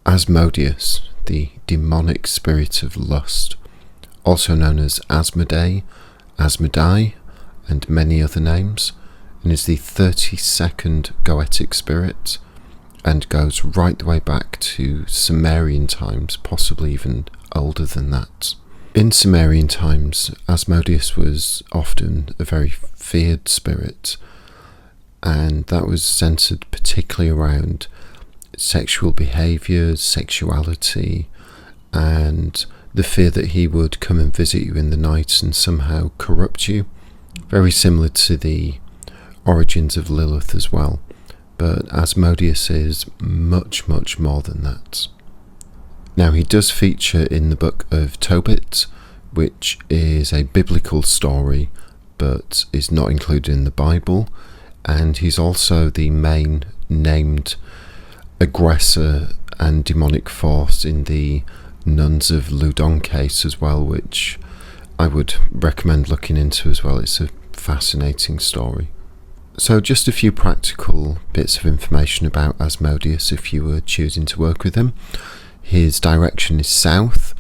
Asmodeus, the demonic spirit of lust, also known as Asmodei, Asmodai, and many other names, and is the 32nd Goetic spirit, and goes right the way back to Sumerian times, possibly even older than that. In Sumerian times, Asmodeus was often a very feared spirit, and that was centered particularly around sexual behaviors, sexuality, and the fear that he would come and visit you in the night and somehow corrupt you. Very similar to the origins of Lilith as well, but Asmodeus is much, much more than that. Now, he does feature in the book of Tobit, which is a biblical story but is not included in the Bible, and he's also the main named aggressor and demonic force in the Nuns of Loudun case as well, which I would recommend looking into as well. It's a fascinating story. So just a few practical bits of information about Asmodeus if you were choosing to work with him. His direction is south.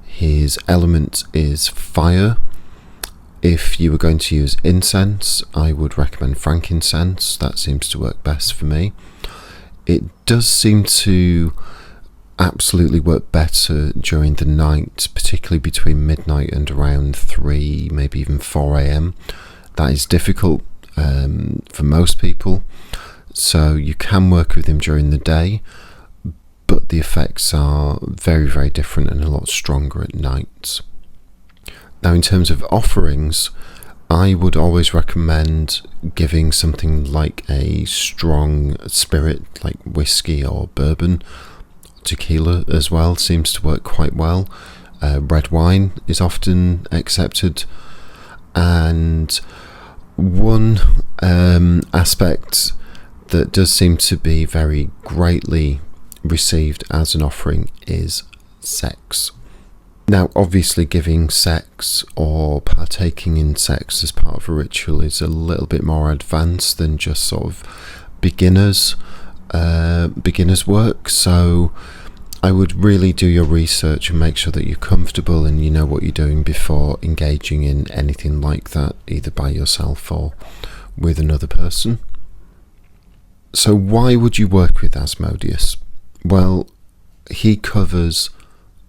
His element is fire. If you were going to use incense, I would recommend frankincense. That seems to work best for me. It does seem to absolutely work better during the night, particularly between midnight and around 3, maybe even 4 a.m. That is difficult for most people, so you can work with him during the day, but the effects are very, very different and a lot stronger at night. Now, in terms of offerings, I would always recommend giving something like a strong spirit, like whiskey or bourbon. Tequila as well seems to work quite well. Red wine is often accepted, and one aspect that does seem to be very greatly received as an offering is sex. Now, obviously giving sex or partaking in sex as part of a ritual is a little bit more advanced than just sort of beginners work, so I would really do your research and make sure that you're comfortable and you know what you're doing before engaging in anything like that, either by yourself or with another person. So why would you work with Asmodeus? Well, he covers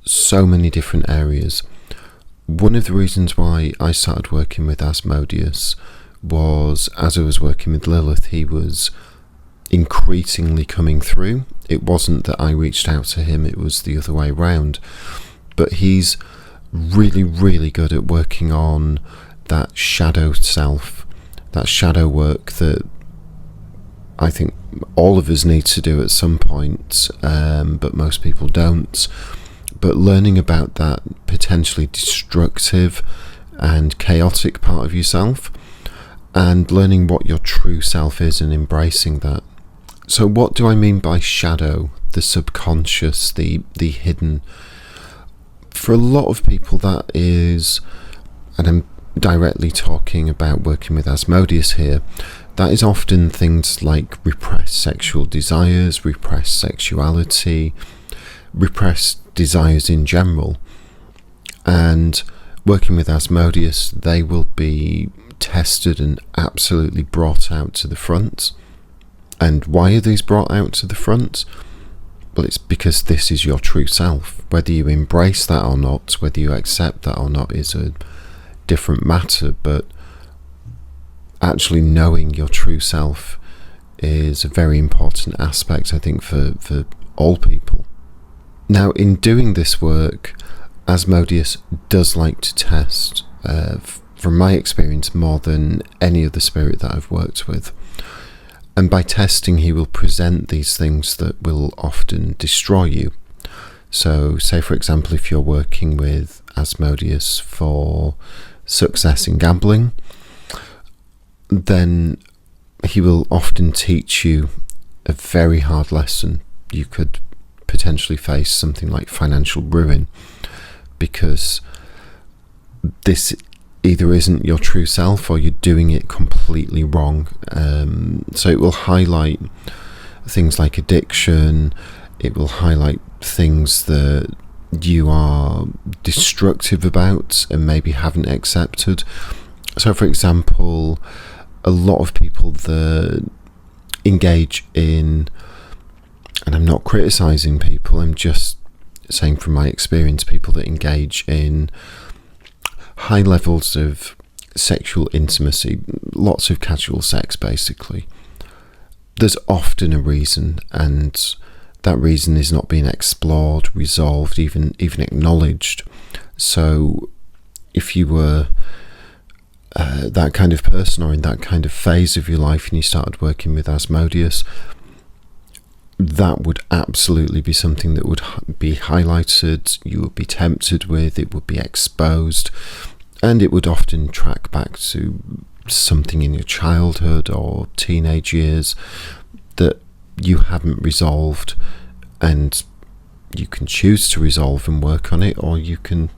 so many different areas. One of the reasons why I started working with Asmodeus was, as I was working with Lilith, he was increasingly coming through. It wasn't that I reached out to him, it was the other way around. But he's really, really good at working on that shadow self, that shadow work that I think all of us need to do at some point, but most people don't. But learning about that potentially destructive and chaotic part of yourself, and learning what your true self is and embracing that. So what do I mean by shadow? The subconscious, the hidden. For a lot of people that is, and I'm directly talking about working with Asmodeus here, that is often things like repressed sexual desires, repressed sexuality, repressed desires in general. And working with Asmodeus, they will be tested and absolutely brought out to the front. And why are these brought out to the front? Well, it's because this is your true self. Whether you embrace that or not, whether you accept that or not, is a different matter, but actually knowing your true self is a very important aspect, I think, for all people. Now, in doing this work, Asmodeus does like to test, from my experience, more than any other spirit that I've worked with. And by testing, he will present these things that will often destroy you. So, say for example, if you're working with Asmodeus for success in gambling, then he will often teach you a very hard lesson. You could potentially face something like financial ruin, because this either isn't your true self or you're doing it completely wrong. So it will highlight things like addiction, It will highlight things that you are destructive about and maybe haven't accepted. So, for example, a lot of people that engage in, and I'm not criticizing people, I'm just saying from my experience, people that engage in high levels of sexual intimacy, lots of casual sex basically, there's often a reason, and that reason is not being explored, resolved, even acknowledged. So if you were that kind of person, or in that kind of phase of your life, and you started working with Asmodeus, that would absolutely be something that would be highlighted, you would be tempted with, it would be exposed, and it would often track back to something in your childhood or teenage years that you haven't resolved, and you can choose to resolve and work on it, or you can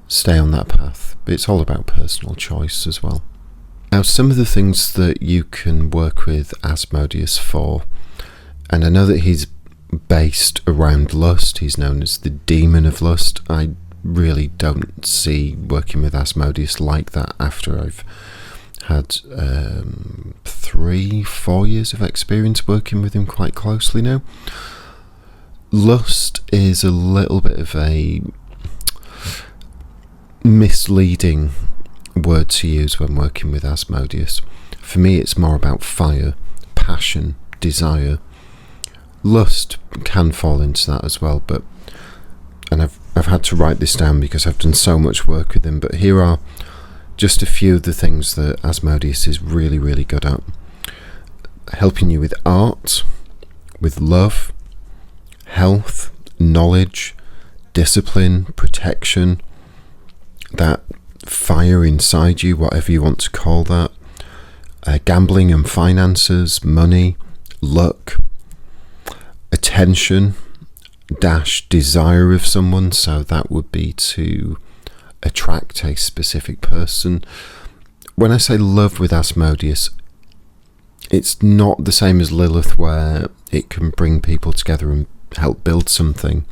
stay on that path. But it's all about personal choice as well. Now, some of the things that you can work with Asmodeus for, and I know that he's based around lust, he's known as the demon of lust. I really don't see working with Asmodeus like that after I've had 3-4 years of experience working with him quite closely now. Lust is a little bit of a misleading word to use when working with Asmodeus. For me, it's more about fire, passion, desire. Lust can fall into that as well, and I've had to write this down because I've done so much work with him, but here are just a few of the things that Asmodeus is really, really good at. Helping you with art, with love, health, knowledge, discipline, protection, that fire inside you, whatever you want to call that, gambling and finances, money, luck, attention, desire of someone, so that would be to attract a specific person. When I say love with Asmodeus, it's not the same as Lilith, where it can bring people together and help build something.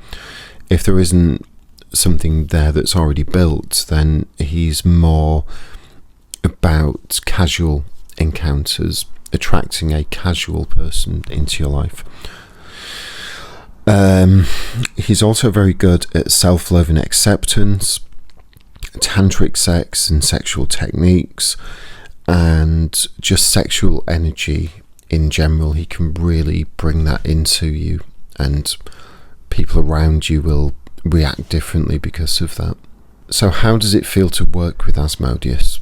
If there isn't something there that's already built, then he's more about casual encounters, attracting a casual person into your life. He's also very good at self-love and acceptance, tantric sex and sexual techniques, and just sexual energy in general. He can really bring that into you, and people around you will react differently because of that. So how does it feel to work with Asmodeus?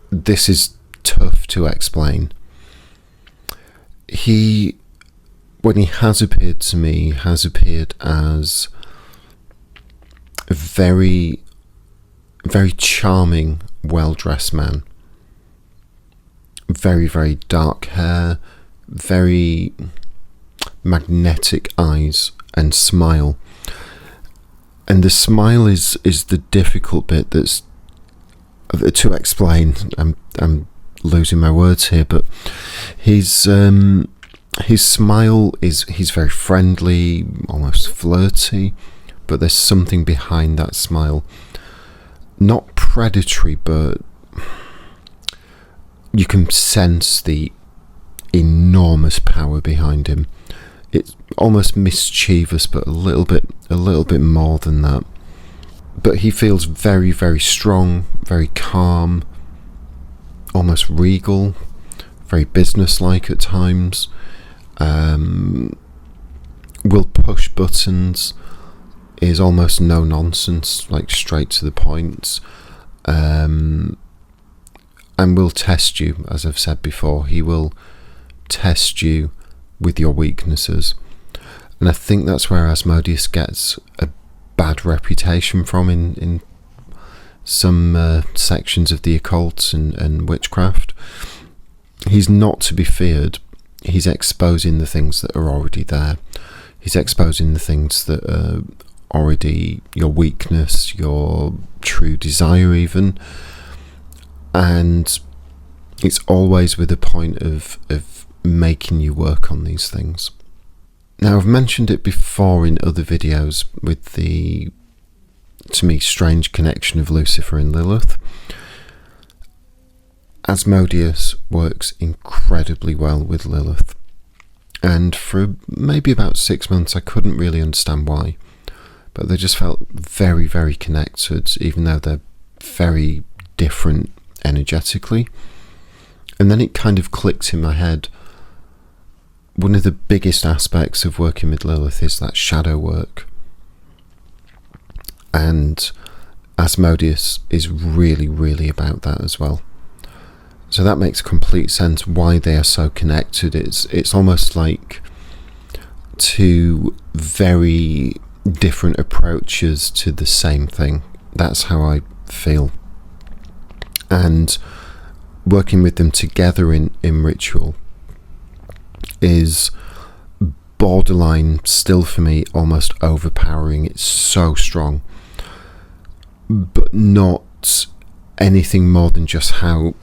This is tough to explain. When he has appeared to me, has appeared as a very, very charming, well-dressed man. Very, very dark hair, very magnetic eyes and smile. And the smile is the difficult bit that's to explain. I'm losing my words here, but his smile he's very friendly, almost flirty, but there's something behind that smile. Not predatory, but you can sense the enormous power behind him. It's almost mischievous, but a little bit more than that. But he feels very, very strong, very calm, almost regal, very businesslike at times. Will push buttons, is almost no nonsense, like straight to the point. And will test you, as I've said before. He will test you with your weaknesses. And I think that's where Asmodeus gets a bad reputation from in some sections of the occult and witchcraft. He's not to be feared. He's exposing the things that are already there. He's exposing the things that are already your weakness, your true desire even. And it's always with a point of making you work on these things. Now, I've mentioned it before in other videos with the, to me, strange connection of Lucifer and Lilith. Asmodeus works incredibly well with Lilith, and for maybe about 6 months I couldn't really understand why, but they just felt very, very connected, even though they're very different energetically. And then it kind of clicked in my head. One of the biggest aspects of working with Lilith is that shadow work, and Asmodeus is really, really about that as well. So that makes complete sense why they are so connected. It's almost like two very different approaches to the same thing. That's how I feel. And working with them together in ritual is borderline, still for me, almost overpowering. It's so strong, but not anything more than just how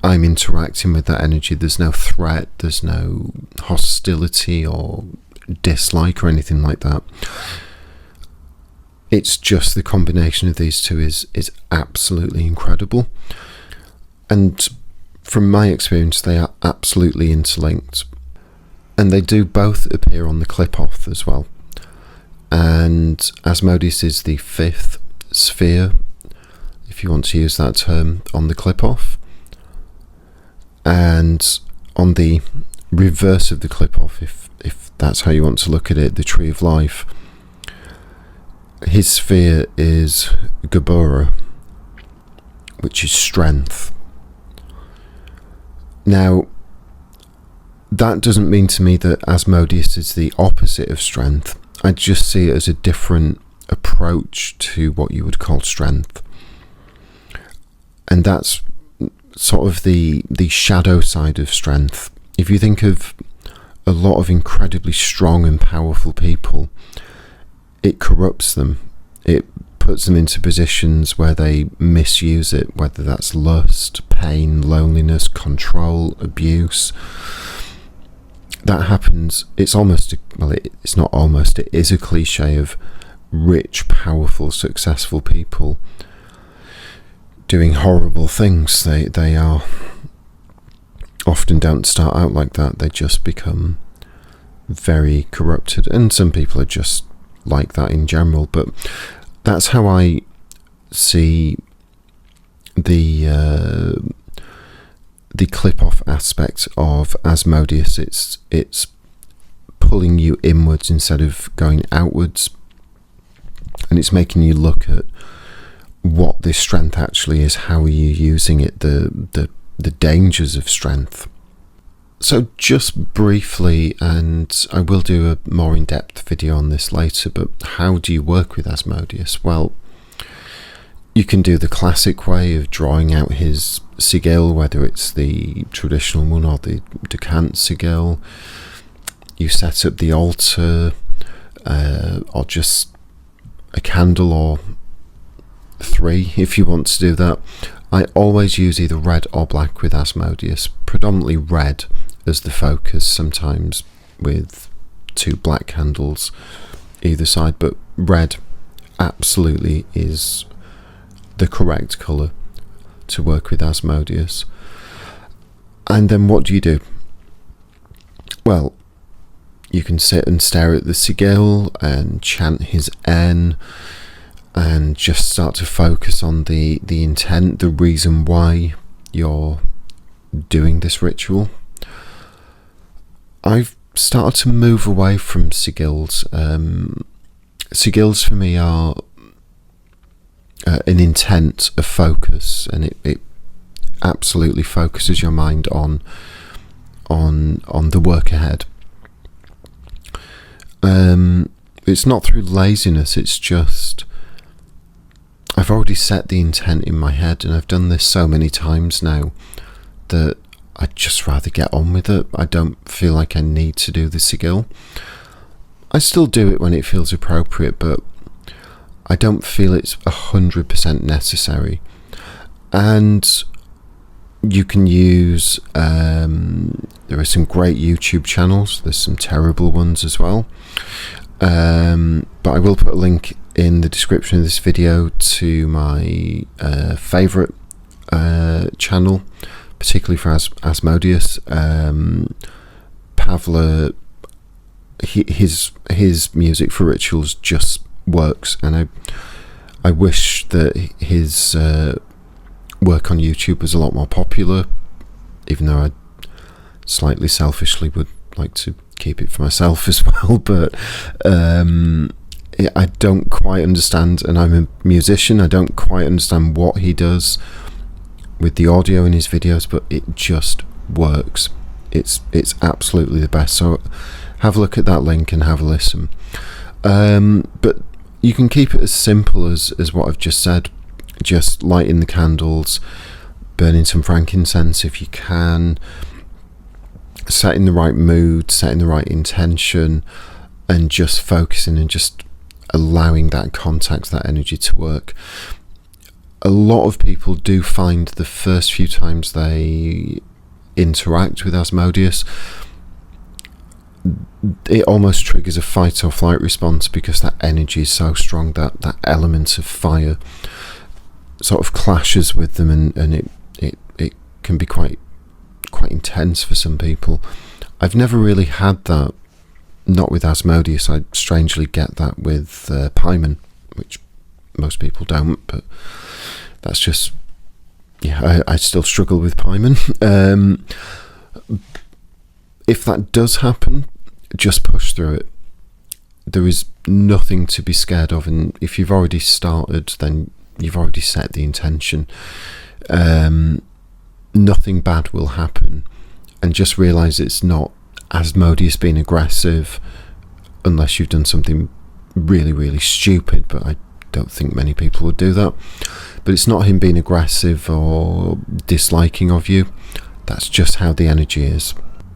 I'm interacting with that energy. There's no threat, there's no hostility or dislike or anything like that. It's just the combination of these two is absolutely incredible. And from my experience, they are absolutely interlinked. And they do both appear on the clip-off as well. And Asmodeus is the 5th sphere, if you want to use that term, on the clip-off. And on the reverse of the clip-off, if that's how you want to look at it, the Tree of Life, his sphere is Gabora, which is strength. Now, that doesn't mean to me that Asmodeus is the opposite of strength. I just see it as a different approach to what you would call strength. And that's sort of the shadow side of strength. If you think of a lot of incredibly strong and powerful people, it corrupts them. It puts them into positions where they misuse it, whether that's lust, pain, loneliness, control, abuse. That happens. It's almost, well, it's not almost, it is a cliche of rich, powerful, successful people doing horrible things. They are often don't start out like that. They just become very corrupted, and some people are just like that in general. But that's how I see the clip-off aspect of Asmodeus. It's pulling you inwards instead of going outwards, and it's making you look at what this strength actually is. How are you using it? The dangers of strength. So just briefly, and I will do a more in-depth video on this later, but how do you work with Asmodeus? Well, you can do the classic way of drawing out his sigil, whether it's the traditional one or the decant sigil. You set up the altar, or just a candle or 3 if you want to do that. I always use either red or black with Asmodeus, predominantly red as the focus, sometimes with 2 black candles either side, but red absolutely is the correct colour to work with Asmodeus. And then what do? Well, you can sit and stare at the sigil and chant his N, and just start to focus on the intent, the reason why you're doing this ritual. I've started to move away from sigils. Sigils for me are an intent, a focus, and it absolutely focuses your mind on the work ahead. It's not through laziness, it's just I've already set the intent in my head, and I've done this so many times now that I'd just rather get on with it. I don't feel like I need to do the sigil. I still do it when it feels appropriate, but I don't feel it's 100% necessary. And you can use There are some great YouTube channels. There's some terrible ones as well. But I will put a link in the description of this video to my favourite channel, particularly for Asmodeus. Pavla, his music for rituals just works, and I wish that his work on YouTube was a lot more popular, even though I slightly selfishly would like to keep it for myself as well. But I don't quite understand, and I'm a musician, I don't quite understand what he does with the audio in his videos, but it just works. It's absolutely the best. So have a look at that link and have a listen. But you can keep it as simple as what I've just said. Just lighting the candles, burning some frankincense if you can, setting the right mood, setting the right intention, and just focusing and just allowing that contact, that energy to work. A lot of people do find the first few times they interact with Asmodeus, it almost triggers a fight or flight response, because that energy is so strong, that element of fire sort of clashes with them, and it can be quite intense for some people. I've never really had that, not with Asmodeus. I strangely get that with Paimon, which most people don't, but that's just, yeah, I still struggle with Paimon. If that does happen, just push through it. There is nothing to be scared of, and if you've already started, then you've already set the intention. Nothing bad will happen, and just realise it's not Asmodeus being aggressive, unless you've done something really, really stupid, but I don't think many people would do that. But it's not him being aggressive or disliking of you. That's just how the energy is.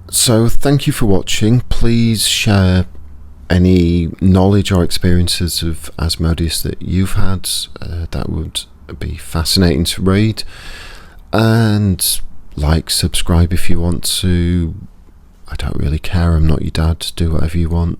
So thank you for watching. Please share any knowledge or experiences of Asmodeus that you've had. That would be fascinating to read. And like, subscribe if you want to. I don't really care. I'm not your dad. Do whatever you want.